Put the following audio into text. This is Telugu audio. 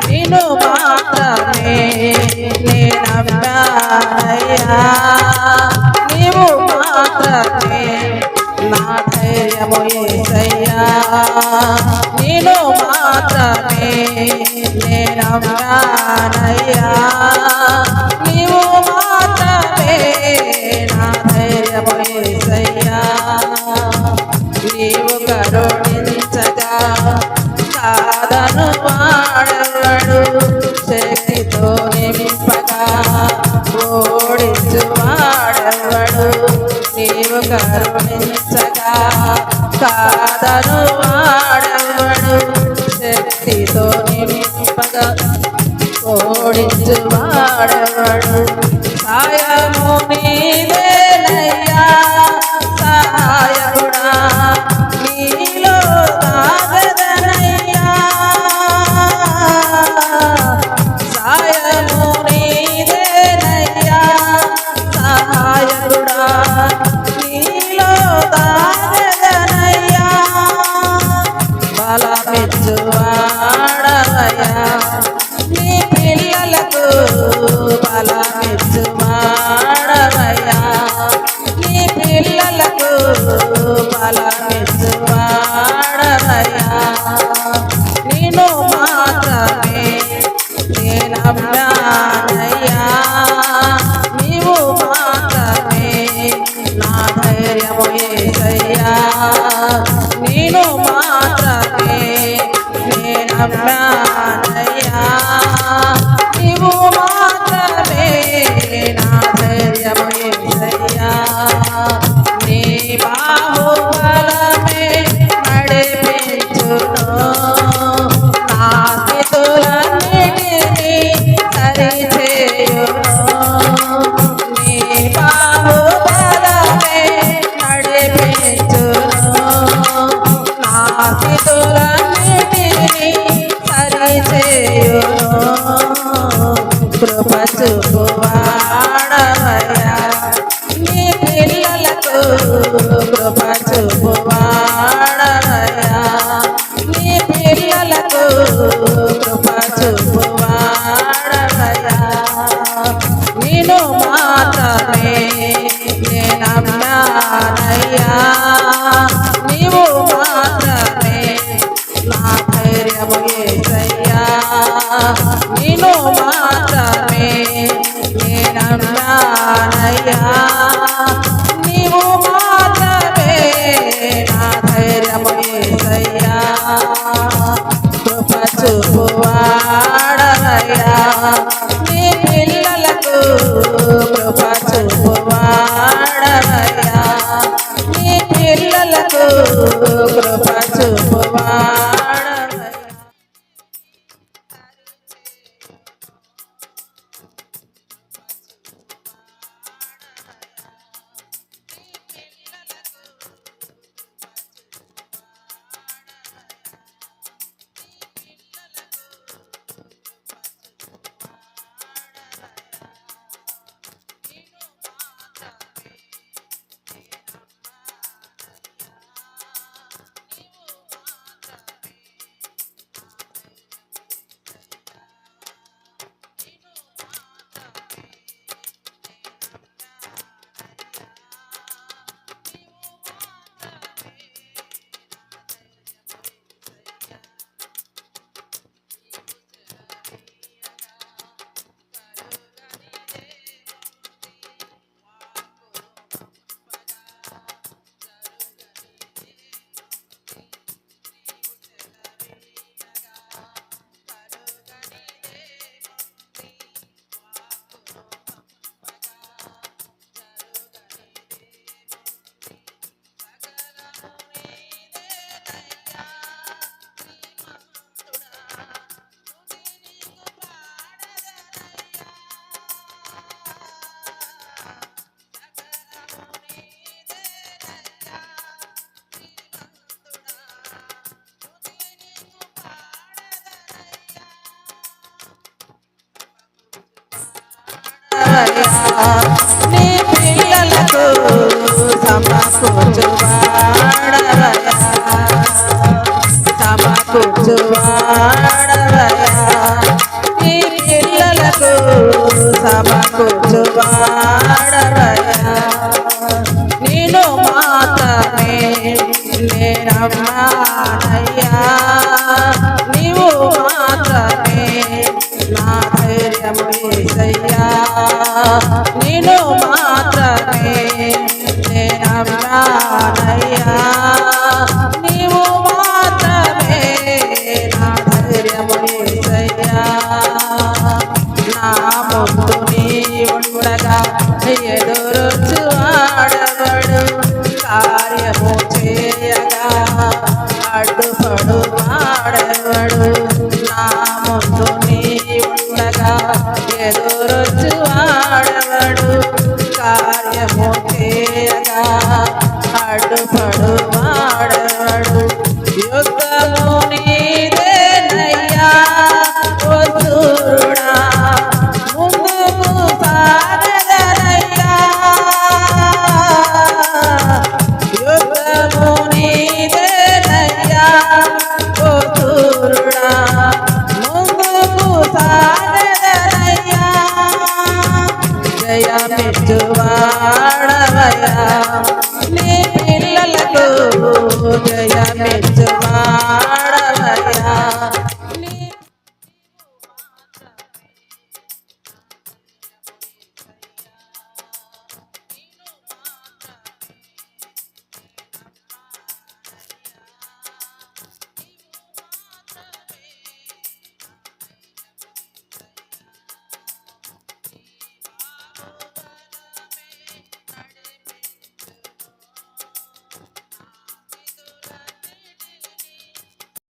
నిన్ను మాత్రమే నేనమ్మానయ్యా నీవు మాత్రమే నా ధైర్యము యేసయ్యా నిన్ను మాత్రమే నేనమ్మానయ్యా నీవు మాత్రమే నా ధైర్యము యేసయ్యా నీవు కరుణించగా కాదను వాడెవడు శక్తితో నింపగా ఓడించు వాడెవడు నీవు కరుణించగా కాదను వాడెవడు శక్తితో నింపగా ఓడించు వాడెవడు సాయము నీదేనయ్యా సహాయకుడా నీలో దాగదనయ్యా సాయము నీదేనయ్యా సహాయకుడా నీలో దాగదనయ్యా బలమిచ్చువాడవయ్యా నీ పిల్లలకు బలమిచ్చువాడవయ్యా నీ పిల్లలకు బలమిచ్చువాడవయ్యా నిన్ను మాత్రమే నేనమ్మానయ్యా నీవు మాత్రమే నా ధైర్యము యేసయ్యా నిన్ను మాత్రమే నేనమ్మానయ్యా నీవు మాత్రమే నా ధైర్యము యేసయ్యా నీ బాహుబలమే నడిపించును నా స్థితులన్నిటినీ సరిచేయును నీ బాహుబలమే నడిపించును నా స్థితులన్నిటినీ సరిచేయును కృప చూపువాడవయ్యా నీ పిల్లలకు కృప చూపువాడవయ్యా నీ పిల్లలకు కృప చూపువాడవయ్యా నిన్ను మాత్రమే నేనమ్మానయ్యా నీవు మాత్రమే నా ధైర్యము యేసయ్యా నిన్ను మాత్రమే నేనమ్మానయ్యా నీవు మాత్రమే నా ధైర్యము యేసయ్యా కృప చూపువాడవయ్యా నీ పిల్లలకు కృప చూపువాడవయ్యా నీ పిల్లలకు కృప చూపువాడవయ్యా నీ పిల్లలకు సమకూర్చువాడవయ్యా సమకూర్చువాడవయ్యా వాడవయ్యా నీ పిల్లలకు సమకూర్చువాడవయ్యా నేను మాత్రమే నేనమ్మానయ్యా నీవు మాత్రమే నా ధైర్యం యేసయ్యా నేను మాత్రమే నేనమ్మానయ్యా